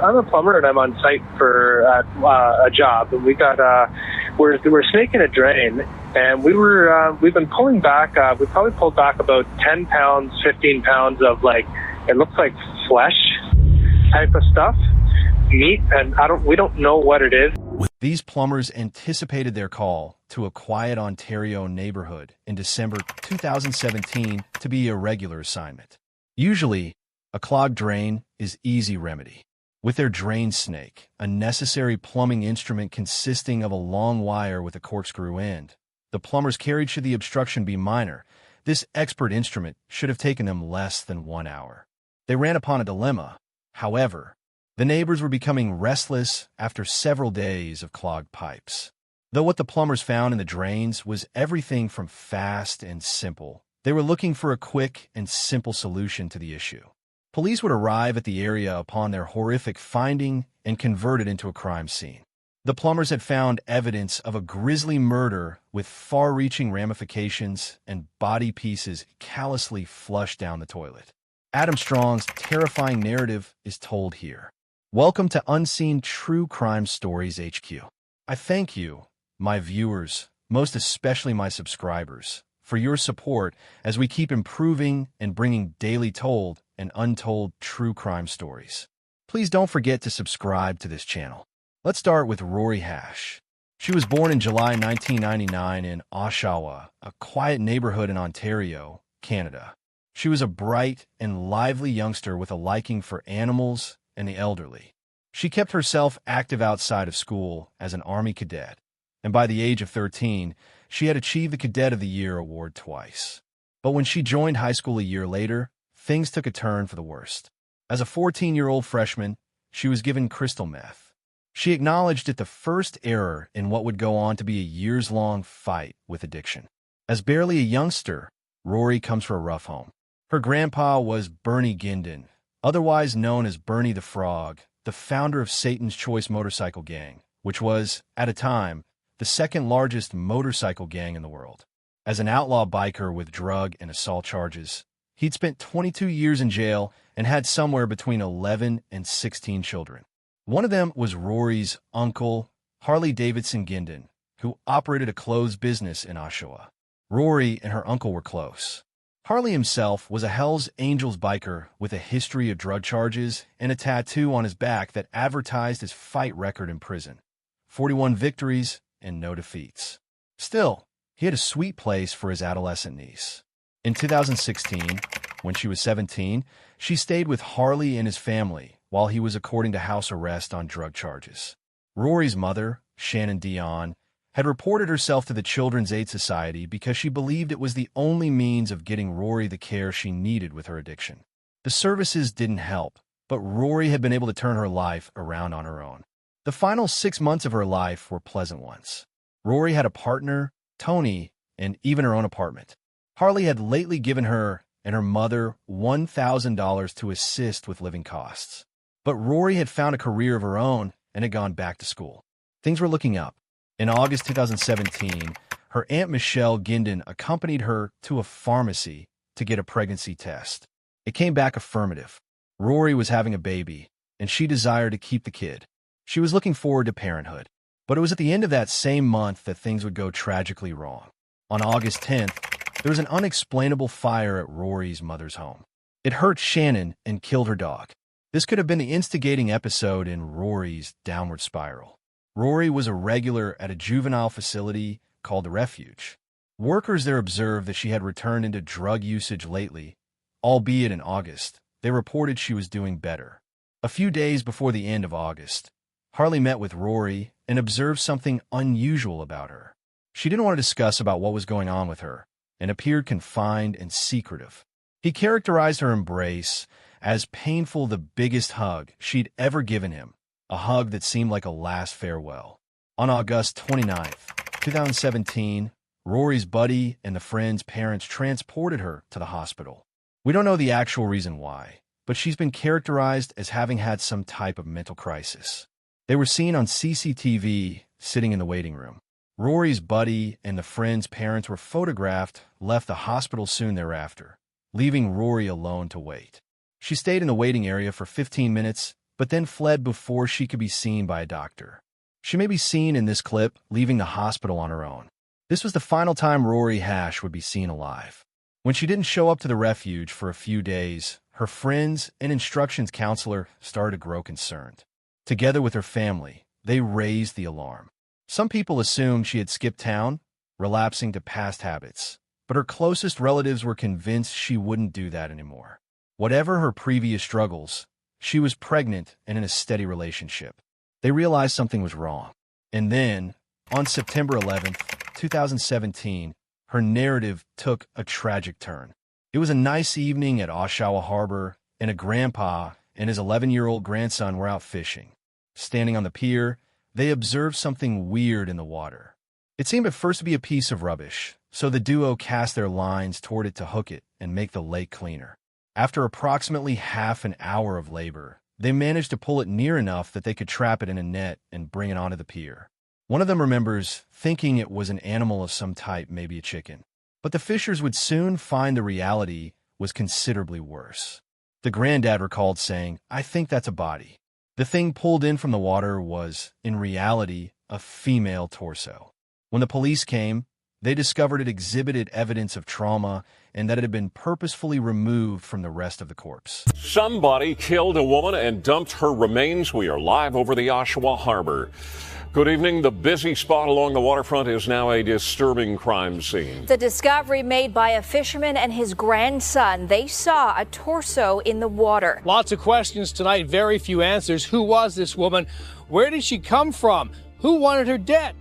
I'm a plumber and I'm on site for a job, and we got we're snaking a drain, and we've been pulling back. We probably pulled back about 10 pounds, 15 pounds of it looks like flesh type of stuff, meat, and we don't know what it is. These plumbers anticipated their call to a quiet Ontario neighborhood in December 2017 to be a regular assignment. Usually, a clogged drain is easy remedy. With their drain snake, a necessary plumbing instrument consisting of a long wire with a corkscrew end, the plumbers carried should the obstruction be minor. This expert instrument should have taken them less than 1 hour. They ran upon a dilemma. However, the neighbors were becoming restless after several days of clogged pipes. Though what the plumbers found in the drains was everything from fast and simple, they were looking for a quick and simple solution to the issue. Police would arrive at the area upon their horrific finding and convert it into a crime scene. The plumbers had found evidence of a grisly murder with far-reaching ramifications and body pieces callously flushed down the toilet. Adam Strong's terrifying narrative is told here. Welcome to Unseen True Crime Stories HQ. I thank you, my viewers, most especially my subscribers, for your support as we keep improving and bringing daily told and untold true crime stories. Please don't forget to subscribe to this channel. Let's start with Rori Hache. She was born in July 1999 in Oshawa, a quiet neighborhood in Ontario, Canada. She was a bright and lively youngster with a liking for animals and the elderly. She kept herself active outside of school as an Army cadet, and by the age of 13, she had achieved the Cadet of the Year award twice. But when she joined high school a year later, things took a turn for the worst. As a 14-year-old freshman, she was given crystal meth. She acknowledged it the first error in what would go on to be a years-long fight with addiction. As barely a youngster, Rori comes from a rough home. Her grandpa was Bernie Guindon, otherwise known as Bernie the Frog, the founder of Satan's Choice motorcycle gang, which was, at a time, the second largest motorcycle gang in the world. As an outlaw biker with drug and assault charges, he'd spent 22 years in jail and had somewhere between 11 and 16 children. One of them was Rori's uncle, Harley Davidson Guindon, who operated a clothes business in Oshawa. Rori and her uncle were close. Harley himself was a Hells Angels biker with a history of drug charges and a tattoo on his back that advertised his fight record in prison: 41 victories and no defeats. Still, he had a sweet place for his adolescent niece. In 2016, when she was 17, she stayed with Harley and his family while he was according to house arrest on drug charges. Rori's mother, Shannon Dion, had reported herself to the Children's Aid Society because she believed it was the only means of getting Rori the care she needed with her addiction. The services didn't help, but Rori had been able to turn her life around on her own. The final 6 months of her life were pleasant ones. Rori had a partner, Tony, and even her own apartment. Harley had lately given her and her mother $1,000 to assist with living costs. But Rori had found a career of her own and had gone back to school. Things were looking up. In August 2017, her Aunt Michelle Guindon accompanied her to a pharmacy to get a pregnancy test. It came back affirmative. Rori was having a baby, and she desired to keep the kid. She was looking forward to parenthood. But it was at the end of that same month that things would go tragically wrong. On August 10th, there was an unexplainable fire at Rori's mother's home. It hurt Shannon and killed her dog. This could have been the instigating episode in Rori's downward spiral. Rori was a regular at a juvenile facility called the Refuge. Workers there observed that she had returned into drug usage lately, albeit in August. They reported she was doing better. A few days before the end of August, Harley met with Rori and observed something unusual about her. She didn't want to discuss about what was going on with her and appeared confined and secretive. He characterized her embrace as painful, the biggest hug she'd ever given him, a hug that seemed like a last farewell. On August 29th, 2017, Rori's buddy and the friend's parents transported her to the hospital. We don't know the actual reason why, but she's been characterized as having had some type of mental crisis. They were seen on CCTV sitting in the waiting room. Rori's buddy and the friend's parents were photographed, left the hospital soon thereafter, leaving Rori alone to wait. She stayed in the waiting area for 15 minutes but then fled before she could be seen by a doctor. She may be seen in this clip leaving the hospital on her own. This was the final time Rori Hache would be seen alive. When she didn't show up to the refuge for a few days, her friends and instructions counselor started to grow concerned. Together with her family, they raised the alarm. Some people assumed she had skipped town, relapsing to past habits, but her closest relatives were convinced she wouldn't do that anymore. Whatever her previous struggles, she was pregnant and in a steady relationship. They realized something was wrong. And then, on September 11th, 2017, her narrative took a tragic turn. It was a nice evening at Oshawa Harbor, and a grandpa and his 11-year-old grandson were out fishing. Standing on the pier, they observed something weird in the water. It seemed at first to be a piece of rubbish, so the duo cast their lines toward it to hook it and make the lake cleaner. After approximately half an hour of labor, they managed to pull it near enough that they could trap it in a net and bring it onto the pier. One of them remembers thinking it was an animal of some type, maybe a chicken. But the fishers would soon find the reality was considerably worse. The granddad recalled saying, "I think that's a body." The thing pulled in from the water was, in reality, a female torso. When the police came, they discovered it exhibited evidence of trauma and that it had been purposefully removed from the rest of the corpse. Somebody killed a woman and dumped her remains. We are live over the Oshawa Harbor. Good evening. The busy spot along the waterfront is now a disturbing crime scene. The discovery made by a fisherman and his grandson. They saw a torso in the water. Lots of questions tonight, very few answers. Who was this woman? Where did she come from? Who wanted her dead?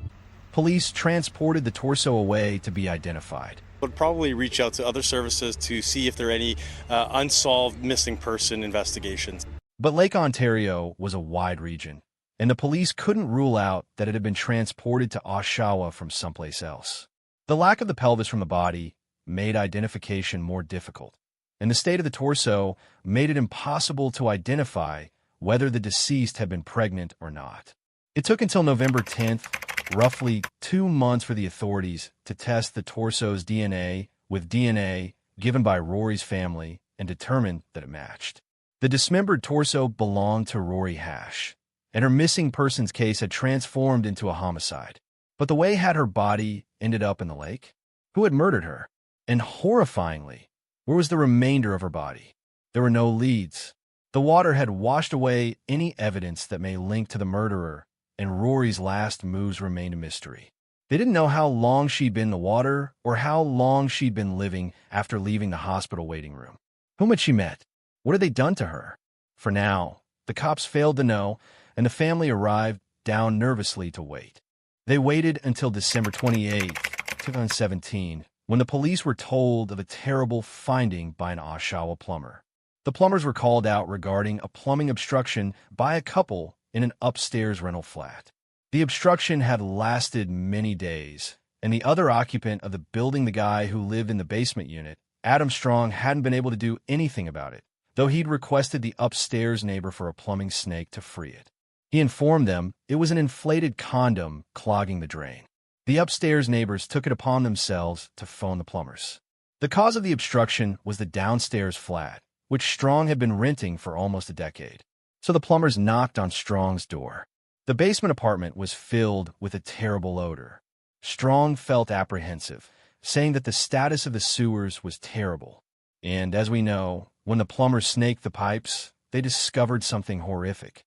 Police transported the torso away to be identified. Would probably reach out to other services to see if there are any unsolved missing person investigations. But Lake Ontario was a wide region, and the police couldn't rule out that it had been transported to Oshawa from someplace else. The lack of the pelvis from the body made identification more difficult, and the state of the torso made it impossible to identify whether the deceased had been pregnant or not. It took until November 10th, roughly 2 months, for the authorities to test the torso's DNA with DNA given by Rori's family and determined that it matched. The dismembered torso belonged to Rori Hache, and her missing persons case had transformed into a homicide. But the way had her body ended up in the lake? Who had murdered her? And horrifyingly, where was the remainder of her body? There were no leads. The water had washed away any evidence that may link to the murderer, and Rori's last moves remained a mystery. They didn't know how long she'd been in the water or how long she'd been living after leaving the hospital waiting room. Whom had she met? What had they done to her? For now, the cops failed to know, and the family arrived down nervously to wait. They waited until December 28th, 2017, when the police were told of a terrible finding by an Oshawa plumber. The plumbers were called out regarding a plumbing obstruction by a couple in an upstairs rental flat. The obstruction had lasted many days, and the other occupant of the building, the guy who lived in the basement unit, Adam Strong, hadn't been able to do anything about it, though he'd requested the upstairs neighbor for a plumbing snake to free it. He informed them it was an inflated condom clogging the drain. The upstairs neighbors took it upon themselves to phone the plumbers. The cause of the obstruction was the downstairs flat, which Strong had been renting for almost a decade. So the plumbers knocked on Strong's door. The basement apartment was filled with a terrible odor. Strong felt apprehensive, saying that the status of the sewers was terrible. And as we know, when the plumbers snaked the pipes, they discovered something horrific.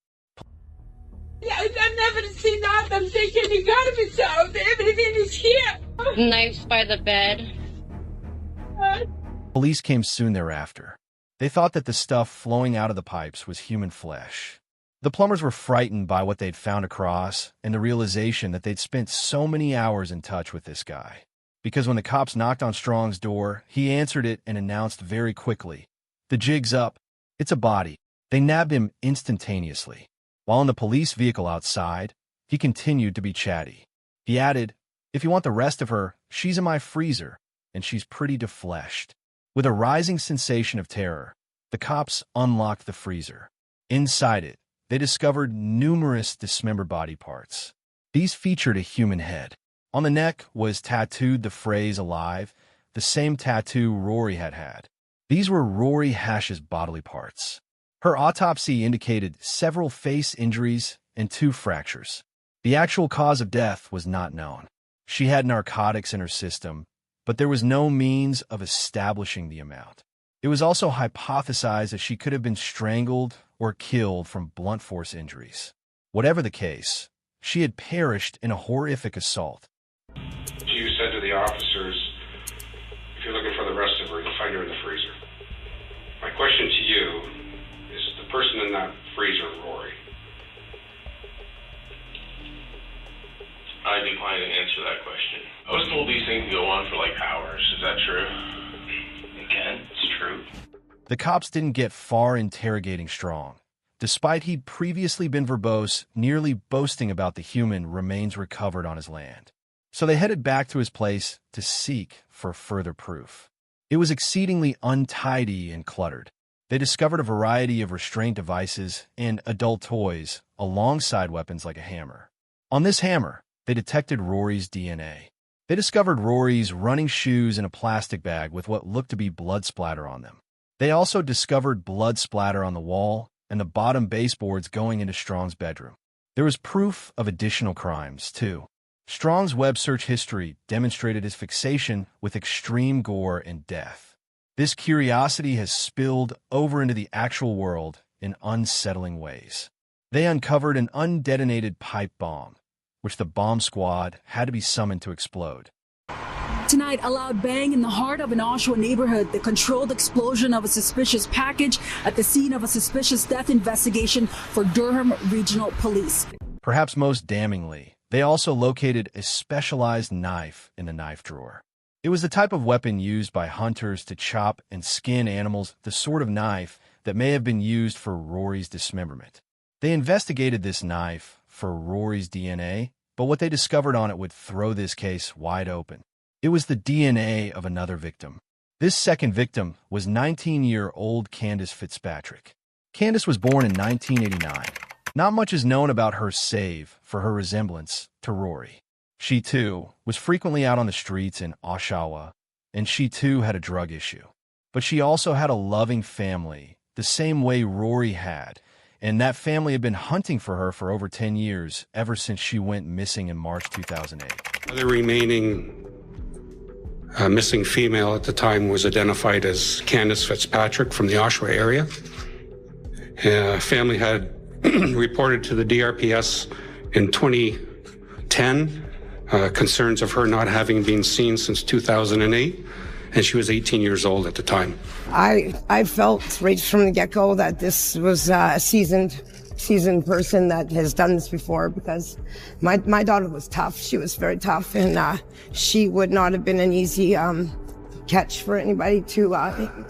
Yeah, I've never seen that. I'm thinking you gotta be solved. Everything is here. Knives by the bed. Police came soon thereafter. They thought that the stuff flowing out of the pipes was human flesh. The plumbers were frightened by what they'd found across and the realization that they'd spent so many hours in touch with this guy. Because when the cops knocked on Strong's door, he answered it and announced very quickly, "The jig's up. It's a body." They nabbed him instantaneously. While in the police vehicle outside, he continued to be chatty. He added, "If you want the rest of her, she's in my freezer, and she's pretty defleshed." With a rising sensation of terror, the cops unlocked the freezer. Inside it, they discovered numerous dismembered body parts. These featured a human head. On the neck was tattooed the phrase "alive," the same tattoo Rori had had. These were Rori Hache's bodily parts. Her autopsy indicated several face injuries and 2 fractures. The actual cause of death was not known. She had narcotics in her system, but there was no means of establishing the amount. It was also hypothesized that she could have been strangled or killed from blunt force injuries. Whatever the case, she had perished in a horrific assault. You said to the officers, if you're looking for the rest of her, you'll find her in the freezer. My question to you is the person in that freezer, Rori? I decline to answer that question. I was told these things go on for like hours. Is that true? It can. It's true. The cops didn't get far interrogating Strong, despite he'd previously been verbose, nearly boasting about the human remains recovered on his land. So they headed back to his place to seek for further proof. It was exceedingly untidy and cluttered. They discovered a variety of restraint devices and adult toys alongside weapons like a hammer. On this hammer, they detected Rory's DNA. They discovered Rory's running shoes in a plastic bag with what looked to be blood splatter on them. They also discovered blood splatter on the wall and the bottom baseboards going into Strong's bedroom. There was proof of additional crimes, too. Strong's web search history demonstrated his fixation with extreme gore and death. This curiosity has spilled over into the actual world in unsettling ways. They uncovered an undetonated pipe bomb, which the bomb squad had to be summoned to explode. Tonight, a loud bang in the heart of an Oshawa neighborhood, the controlled explosion of a suspicious package at the scene of a suspicious death investigation for Durham Regional Police. Perhaps most damningly, they also located a specialized knife in the knife drawer. It was the type of weapon used by hunters to chop and skin animals, the sort of knife that may have been used for Rory's dismemberment. They investigated this knife for Rory's DNA, but what they discovered on it would throw this case wide open. It was the DNA of another victim. This second victim was 19-year-old Kandis Fitzpatrick. Kandis was born in 1989. Not much is known about her save for her resemblance to Rori. She, too, was frequently out on the streets in Oshawa, and she, too, had a drug issue. But she also had a loving family, the same way Rori had, and that family had been hunting for her for over 10 years, ever since she went missing in March 2008. The remaining missing female at the time was identified as Kandis Fitzpatrick from the Oshawa area. Family had reported to the DRPS in 2010 concerns of her not having been seen since 2008, and she was 18 years old at the time. I felt right from the get-go that this was a seasoned person that has done this before, because my daughter was tough. She was very tough, and she would not have been an easy catch for anybody to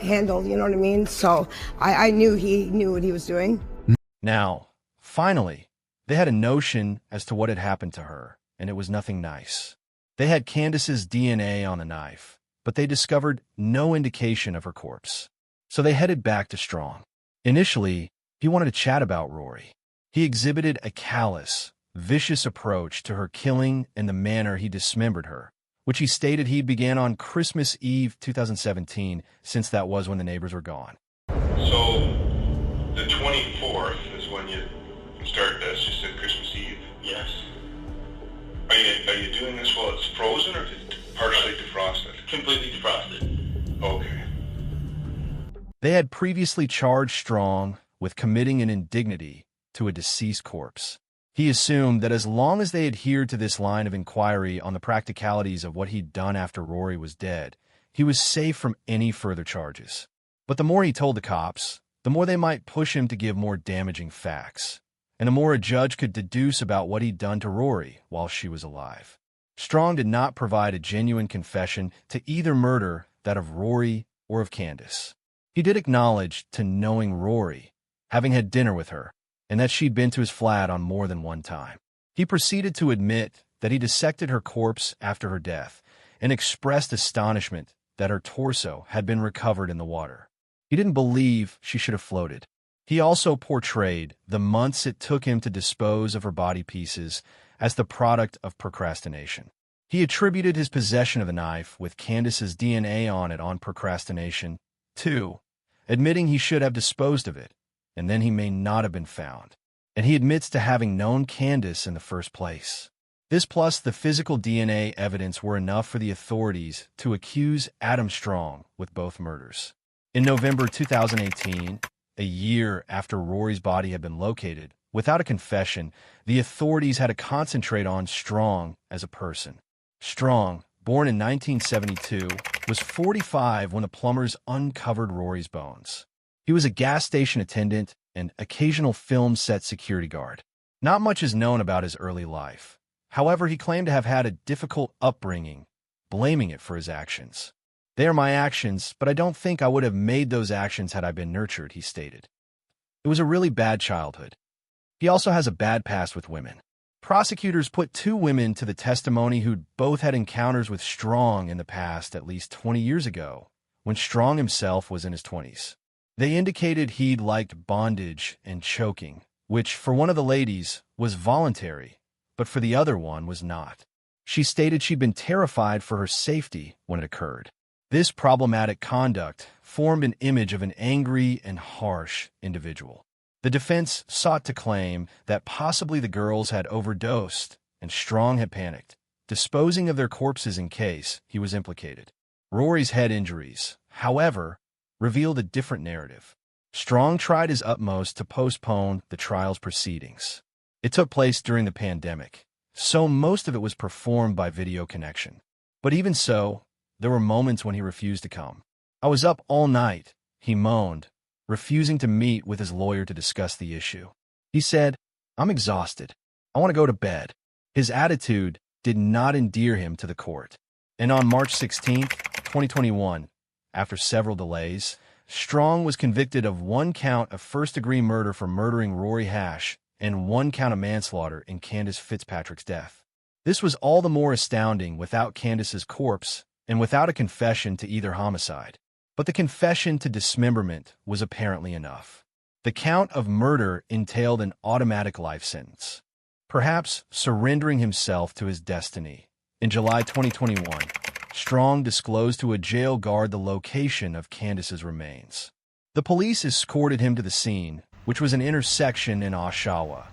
handle, you know what I mean? So I knew he knew what he was doing. Now, finally, they had a notion as to what had happened to her, and it was nothing nice. They had Kandis's DNA on the knife, but they discovered no indication of her corpse. So they headed back to Strong. Initially, he wanted to chat about Rori. He exhibited a callous, vicious approach to her killing and the manner he dismembered her, which he stated he began on Christmas Eve 2017, since that was when the neighbors were gone. So, the 24th is when you start this. You said Christmas Eve? Yes. Are you doing this while it's frozen, or partially defrosted? Completely defrosted. Okay. They had previously charged Strong with committing an indignity to a deceased corpse. He assumed that as long as they adhered to this line of inquiry on the practicalities of what he'd done after Rori was dead, he was safe from any further charges. But the more he told the cops, the more they might push him to give more damaging facts, and the more a judge could deduce about what he'd done to Rori while she was alive. Strong did not provide a genuine confession to either murder, that of Rori or of Kandis. He did acknowledge to knowing Rori, having had dinner with her, and that she'd been to his flat on more than one time. He proceeded to admit that he dissected her corpse after her death and expressed astonishment that her torso had been recovered in the water. He didn't believe she should have floated. He also portrayed the months it took him to dispose of her body pieces as the product of procrastination. He attributed his possession of the knife with Kandis's DNA on it on procrastination, too, admitting he should have disposed of it, and then he may not have been found. And he admits to having known Kandis in the first place. This plus the physical DNA evidence were enough for the authorities to accuse Adam Strong with both murders. In November 2018, a year after Rori's body had been located, without a confession, the authorities had to concentrate on Strong as a person. Strong, born in 1972, was 45 when the plumbers uncovered Rori's bones. He was a gas station attendant and occasional film set security guard. Not much is known about his early life. However, he claimed to have had a difficult upbringing, blaming it for his actions. "They are my actions, but I don't think I would have made those actions had I been nurtured," he stated. It was a really bad childhood. He also has a bad past with women. Prosecutors put 2 women to the testimony who'd both had encounters with Strong in the past at least 20 years ago, when Strong himself was in his 20s. They indicated he'd liked bondage and choking, which, for one of the ladies, was voluntary, but for the other one was not. She stated she'd been terrified for her safety when it occurred. This problematic conduct formed an image of an angry and harsh individual. The defense sought to claim that possibly the girls had overdosed and Strong had panicked, disposing of their corpses in case he was implicated. Rori's head injuries, however, revealed a different narrative. Strong tried his utmost to postpone the trial's proceedings. It took place during the pandemic, so most of it was performed by video connection. But even so, there were moments when he refused to come. "I was up all night," he moaned, refusing to meet with his lawyer to discuss the issue. He said, "I'm exhausted. I want to go to bed." His attitude did not endear him to the court. And on March 16, 2021, after several delays, Strong was convicted of 1 count of first-degree murder for murdering Rori Hache and 1 count of manslaughter in Kandis Fitzpatrick's death. This was all the more astounding without Kandis's corpse and without a confession to either homicide. But the confession to dismemberment was apparently enough. The count of murder entailed an automatic life sentence, perhaps surrendering himself to his destiny. In July 2021, Strong disclosed to a jail guard the location of Kandis's remains. The police escorted him to the scene, which was an intersection in Oshawa,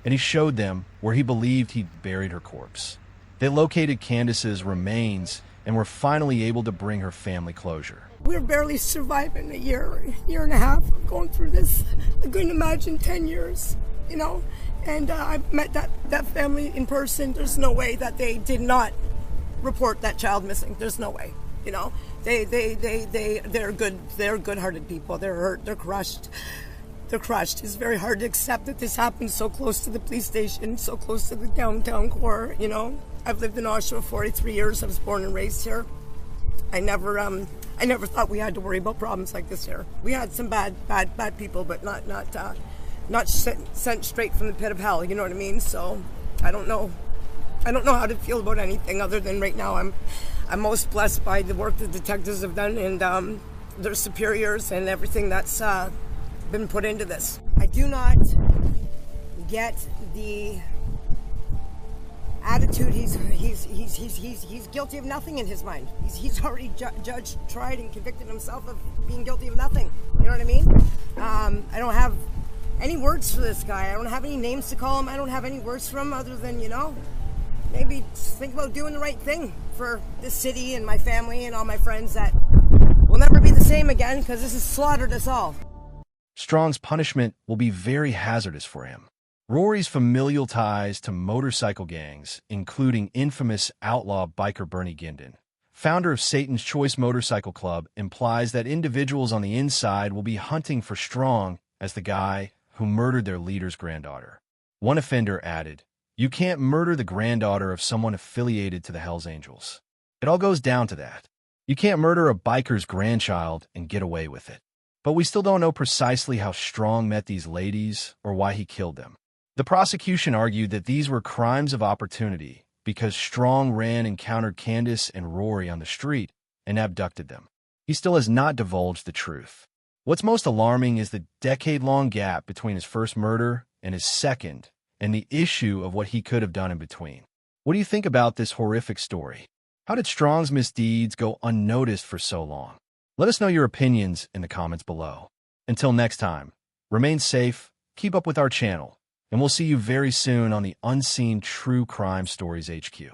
and he showed them where he believed he'd buried her corpse. They located Kandis's remains and were finally able to bring her family closure. We're barely surviving a year and a half going through this. I couldn't imagine 10 years, and I've met that family in person. There's no way that they did not report that child missing. There's no way, they're good-hearted people. They're hurt, they're crushed. It's very hard to accept that this happened so close to the police station, so close to the downtown core, I've lived in Oshawa 43 years. I was born and raised here. I never thought we had to worry about problems like this here. We had some bad people, but not sent straight from the pit of hell. You know what I mean? So I don't know how to feel about anything other than right now I'm most blessed by the work the detectives have done and their superiors and everything that's been put into this. I do not get the attitude. He's guilty of nothing in his mind. He's already judged, tried, and convicted himself of being guilty of nothing. You know what I mean? I don't have any words for this guy. I don't have any names to call him. I don't have any words for him other than, maybe think about doing the right thing for this city and my family and all my friends that will never be the same again because this has slaughtered us all. Strong's punishment will be very hazardous for him. Rori's familial ties to motorcycle gangs, including infamous outlaw biker Bernie Guindon, founder of Satan's Choice Motorcycle Club, implies that individuals on the inside will be hunting for Strong as the guy who murdered their leader's granddaughter. One offender added, "You can't murder the granddaughter of someone affiliated to the Hells Angels. It all goes down to that. You can't murder a biker's grandchild and get away with it." But we still don't know precisely how Strong met these ladies or why he killed them. The prosecution argued that these were crimes of opportunity because Strong encountered Kandis and Rori on the street and abducted them. He still has not divulged the truth. What's most alarming is the decade-long gap between his first murder and his second, and the issue of what he could have done in between. What do you think about this horrific story? How did Strong's misdeeds go unnoticed for so long? Let us know your opinions in the comments below. Until next time, Remain safe, keep up with our channel, and we'll see you very soon on the Unseen True Crime Stories HQ.